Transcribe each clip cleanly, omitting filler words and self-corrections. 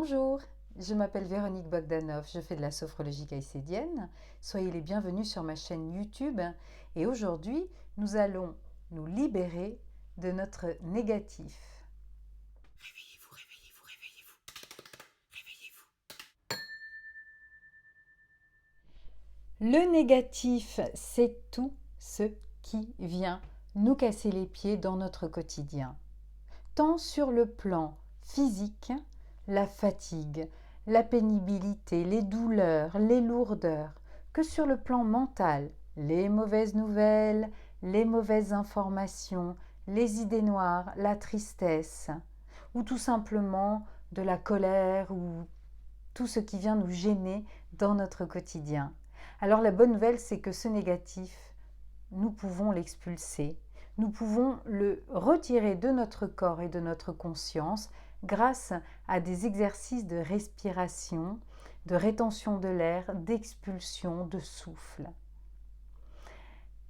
Bonjour, je m'appelle Véronique Bogdanov, je fais de la sophrologie caïcédienne. Soyez les bienvenus sur ma chaîne YouTube et aujourd'hui, nous allons nous libérer de notre négatif. Réveillez-vous, réveillez-vous, réveillez-vous, réveillez-vous. Le négatif, c'est tout ce qui vient nous casser les pieds dans notre quotidien. Tant sur le plan physique, la fatigue, la pénibilité, les douleurs, les lourdeurs, que sur le plan mental, les mauvaises nouvelles, les mauvaises informations, les idées noires, la tristesse, ou tout simplement de la colère ou tout ce qui vient nous gêner dans notre quotidien. Alors la bonne nouvelle, c'est que ce négatif, nous pouvons l'expulser. Nous pouvons le retirer de notre corps et de notre conscience grâce à des exercices de respiration, de rétention de l'air, d'expulsion, de souffle.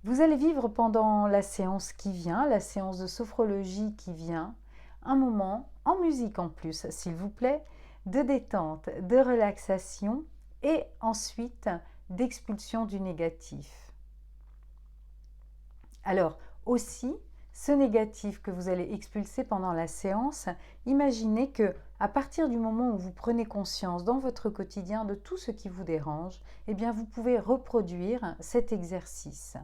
Vous allez vivre pendant la séance qui vient, la séance de sophrologie qui vient, un moment, en musique en plus, s'il vous plaît, de détente, de relaxation et ensuite d'expulsion du négatif. Alors aussi, ce négatif que vous allez expulser pendant la séance, imaginez que à partir du moment où vous prenez conscience dans votre quotidien de tout ce qui vous dérange, eh bien vous pouvez reproduire cet exercice.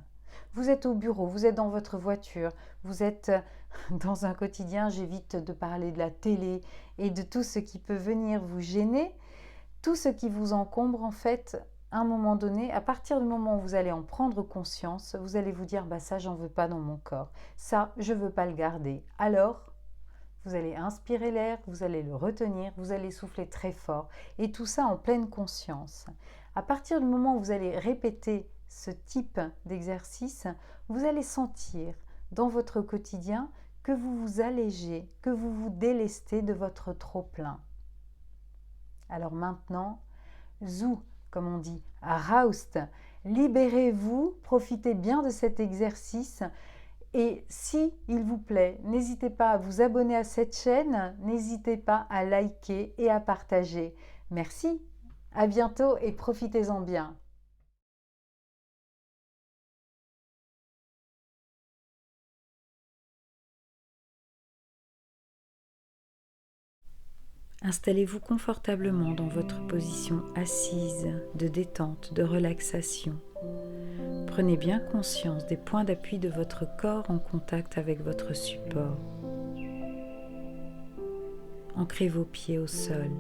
Vous êtes au bureau, vous êtes dans votre voiture, vous êtes dans un quotidien, j'évite de parler de la télé et de tout ce qui peut venir vous gêner, tout ce qui vous encombre en fait, à un moment donné, à partir du moment où vous allez en prendre conscience, vous allez vous dire bah ça j'en veux pas dans mon corps, ça je veux pas le garder. Alors vous allez inspirer l'air, vous allez le retenir, vous allez souffler très fort et tout ça en pleine conscience. À partir du moment où vous allez répéter ce type d'exercice, vous allez sentir dans votre quotidien que vous vous allégez, que vous vous délestez de votre trop-plein. Alors maintenant, zou, comme on dit, raust, libérez-vous, profitez bien de cet exercice et si il vous plaît, n'hésitez pas à vous abonner à cette chaîne, n'hésitez pas à liker et à partager. Merci, à bientôt et profitez-en bien. Installez-vous confortablement dans votre position assise de détente, de relaxation. Prenez bien conscience des points d'appui de votre corps en contact avec votre support. Ancrez vos pieds au sol.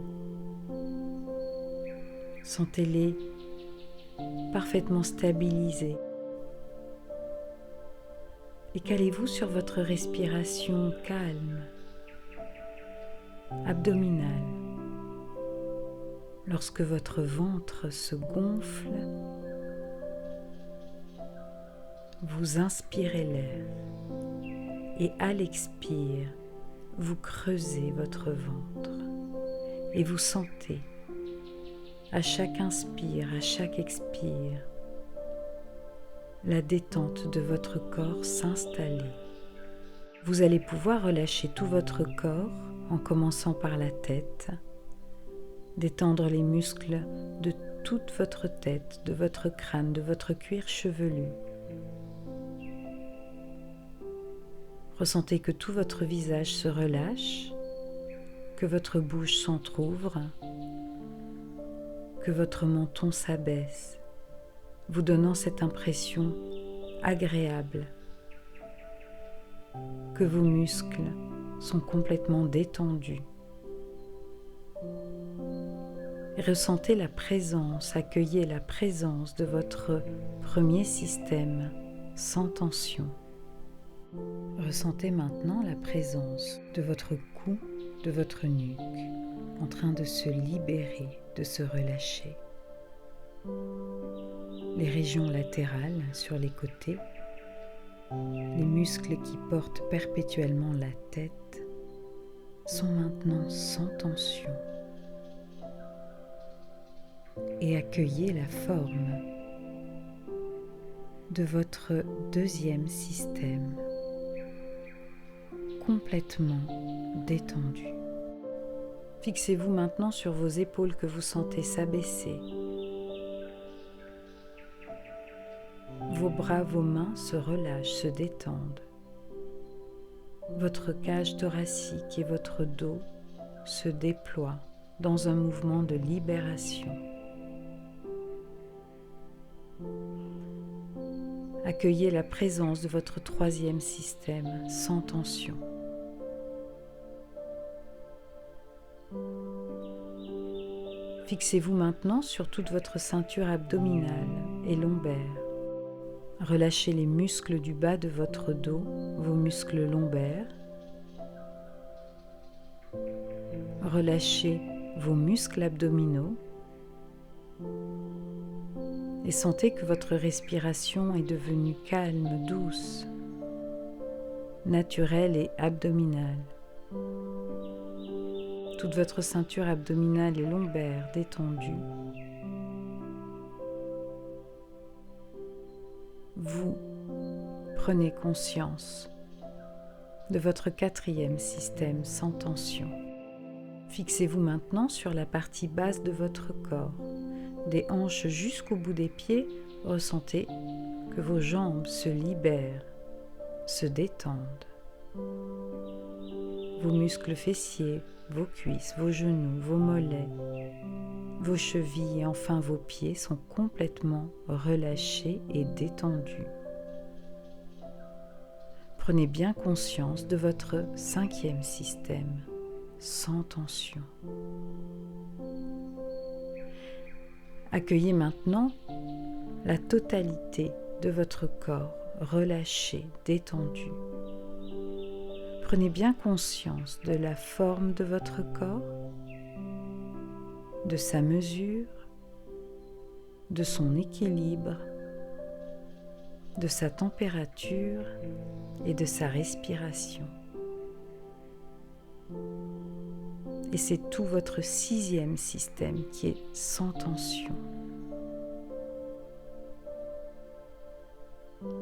Sentez-les parfaitement stabilisés. Et calez-vous sur votre respiration calme, abdominale. Lorsque votre ventre se gonfle, vous inspirez l'air et à l'expire, vous creusez votre ventre et vous sentez à chaque inspire, à chaque expire, la détente de votre corps s'installer. Vous allez pouvoir relâcher tout votre corps en commençant par la tête, détendre les muscles de toute votre tête, de votre crâne, de votre cuir chevelu. Ressentez que tout votre visage se relâche, que votre bouche s'entrouvre, que votre menton s'abaisse, vous donnant cette impression agréable que vos muscles sont complètement détendus. Ressentez la présence, accueillez la présence de votre premier système sans tension. Ressentez maintenant la présence de votre cou, de votre nuque, en train de se libérer, de se relâcher. Les régions latérales sur les côtés, les muscles qui portent perpétuellement la tête sont maintenant sans tension. Et accueillez la forme de votre deuxième système, complètement détendu. Fixez-vous maintenant sur vos épaules que vous sentez s'abaisser. Vos bras, vos mains se relâchent, se détendent. Votre cage thoracique et votre dos se déploient dans un mouvement de libération. Accueillez la présence de votre troisième système sans tension. Fixez-vous maintenant sur toute votre ceinture abdominale et lombaire. Relâchez les muscles du bas de votre dos, vos muscles lombaires. Relâchez vos muscles abdominaux et sentez que votre respiration est devenue calme, douce, naturelle et abdominale. Toute votre ceinture abdominale et lombaire détendue. Vous prenez conscience de votre quatrième système sans tension. Fixez-vous maintenant sur la partie basse de votre corps, des hanches jusqu'au bout des pieds. Ressentez que vos jambes se libèrent, se détendent. Vos muscles fessiers, vos cuisses, vos genoux, vos mollets, vos chevilles et enfin vos pieds sont complètement relâchés et détendus. Prenez bien conscience de votre cinquième système, sans tension. Accueillez maintenant la totalité de votre corps, relâché, détendu. Prenez bien conscience de la forme de votre corps, de sa mesure, de son équilibre, de sa température et de sa respiration. Et c'est tout votre sixième système qui est sans tension.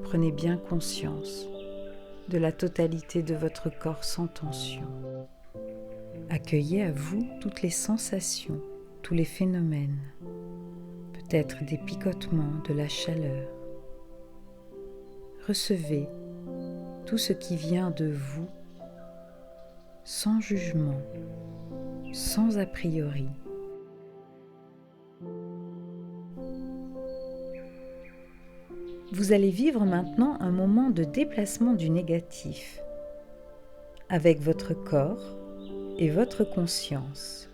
Prenez bien conscience de la totalité de votre corps sans tension. Accueillez à vous toutes les sensations, tous les phénomènes, peut-être des picotements, de la chaleur. Recevez tout ce qui vient de vous, sans jugement, sans a priori. Vous allez vivre maintenant un moment de déplacement du négatif avec votre corps et votre conscience.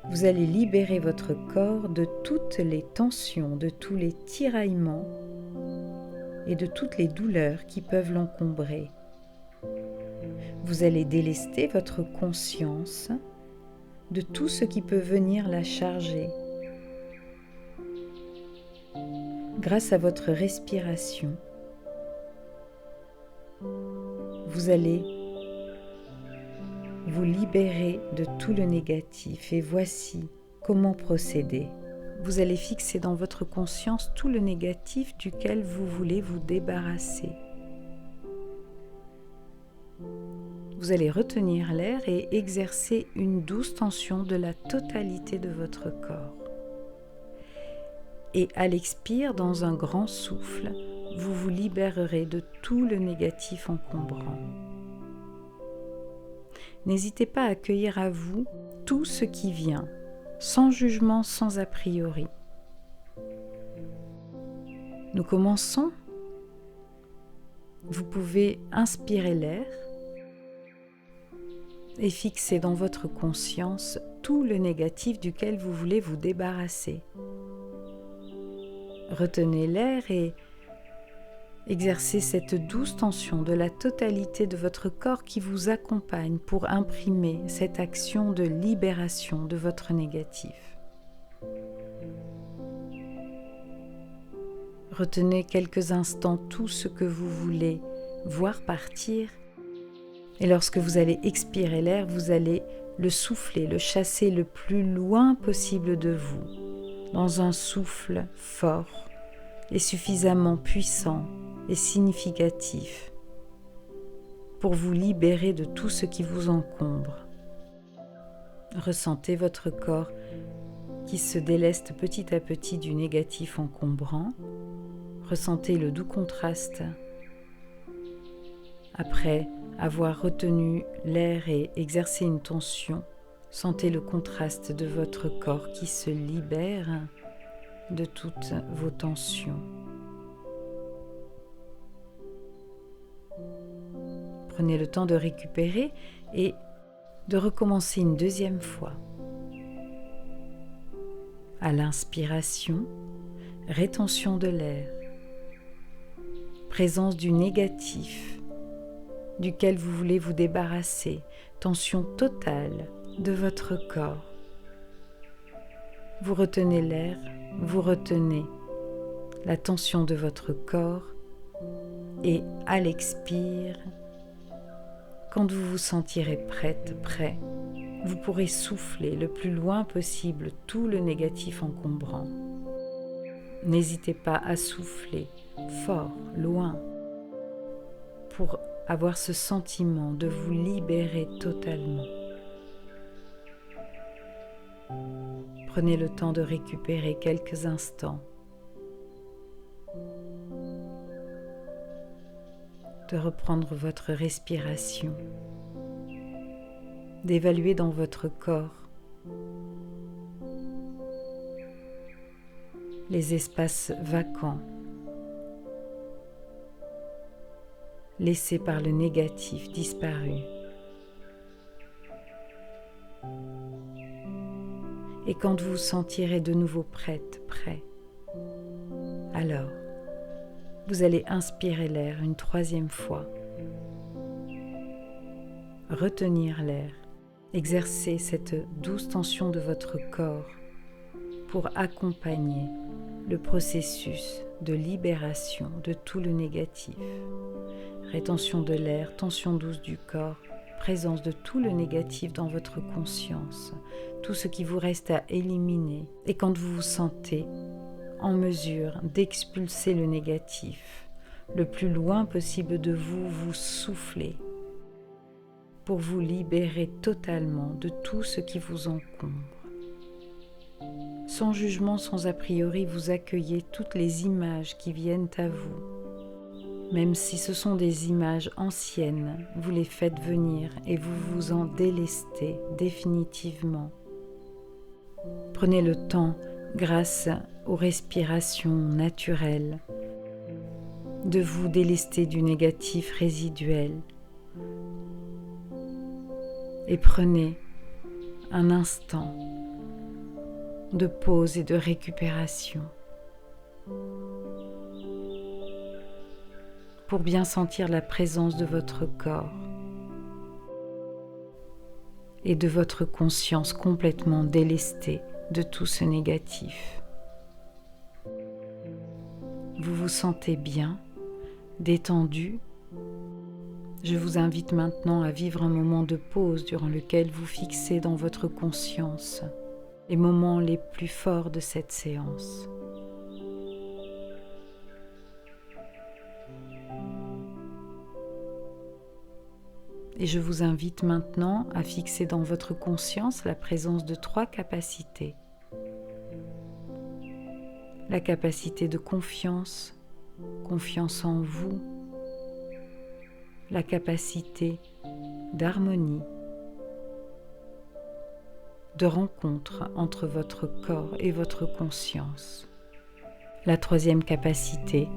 Vous allez libérer votre corps de toutes les tensions, de tous les tiraillements et de toutes les douleurs qui peuvent l'encombrer. Vous allez délester votre conscience de tout ce qui peut venir la charger. Grâce à votre respiration, vous allez vous libérer de tout le négatif et voici comment procéder. Vous allez fixer dans votre conscience tout le négatif duquel vous voulez vous débarrasser. Vous allez retenir l'air et exercer une douce tension de la totalité de votre corps. Et à l'expire, dans un grand souffle, vous vous libérerez de tout le négatif encombrant. N'hésitez pas à accueillir à vous tout ce qui vient, sans jugement, sans a priori. Nous commençons. Vous pouvez inspirer l'air et fixer dans votre conscience tout le négatif duquel vous voulez vous débarrasser. Retenez l'air et exercez cette douce tension de la totalité de votre corps qui vous accompagne pour imprimer cette action de libération de votre négatif. Retenez quelques instants tout ce que vous voulez voir partir et lorsque vous allez expirer l'air, vous allez le souffler, le chasser le plus loin possible de vous, dans un souffle fort et suffisamment puissant et significatif pour vous libérer de tout ce qui vous encombre. Ressentez votre corps qui se déleste petit à petit du négatif encombrant. Ressentez le doux contraste après avoir retenu l'air et exercé une tension. Sentez le contraste de votre corps qui se libère de toutes vos tensions. Prenez le temps de récupérer et de recommencer une deuxième fois. À l'inspiration, rétention de l'air, présence du négatif duquel vous voulez vous débarrasser, tension totale de votre corps. Vous retenez l'air, vous retenez la tension de votre corps et à l'expire, quand vous vous sentirez prêt, vous pourrez souffler le plus loin possible tout le négatif encombrant. N'hésitez pas à souffler fort, loin, pour avoir ce sentiment de vous libérer totalement. Prenez le temps de récupérer quelques instants, de reprendre votre respiration, d'évaluer dans votre corps les espaces vacants laissés par le négatif disparu. Et quand vous vous sentirez de nouveau prêt, alors vous allez inspirer l'air une troisième fois, retenir l'air, exercer cette douce tension de votre corps pour accompagner le processus de libération de tout le négatif. Rétention de l'air, tension douce du corps, présence de tout le négatif dans votre conscience, tout ce qui vous reste à éliminer. Et quand vous vous sentez en mesure d'expulser le négatif, le plus loin possible de vous, vous soufflez pour vous libérer totalement de tout ce qui vous encombre. Sans jugement, sans a priori, vous accueillez toutes les images qui viennent à vous. Même si ce sont des images anciennes, vous les faites venir et vous vous en délestez définitivement. Prenez le temps, grâce aux respirations naturelles, de vous délester du négatif résiduel. Et prenez un instant de pause et de récupération pour bien sentir la présence de votre corps et de votre conscience complètement délestée de tout ce négatif. Vous vous sentez bien, détendu. Je vous invite maintenant à vivre un moment de pause durant lequel vous fixez dans votre conscience les moments les plus forts de cette séance. Et je vous invite maintenant à fixer dans votre conscience la présence de 3 capacités. La capacité de confiance, confiance en vous. La capacité d'harmonie, de rencontre entre votre corps et votre conscience. La 3e capacité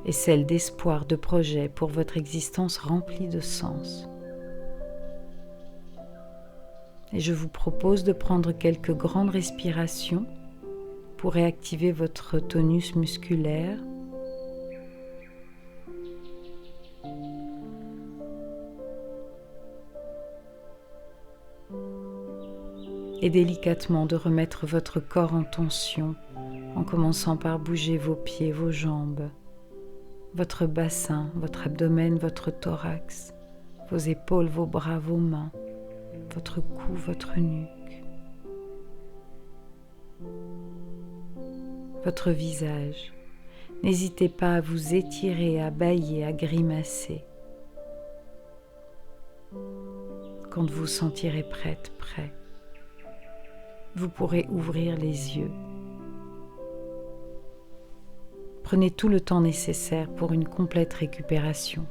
est celle d'espoir, de projet pour votre existence remplie de sens. Et je vous propose de prendre quelques grandes respirations pour réactiver votre tonus musculaire. Et délicatement de remettre votre corps en tension en commençant par bouger vos pieds, vos jambes, votre bassin, votre abdomen, votre thorax, vos épaules, vos bras, vos mains, votre cou, votre nuque, votre visage. N'hésitez pas à vous étirer, à bâiller, à grimacer. Quand vous vous sentirez prêt, vous pourrez ouvrir les yeux. Prenez tout le temps nécessaire pour une complète récupération.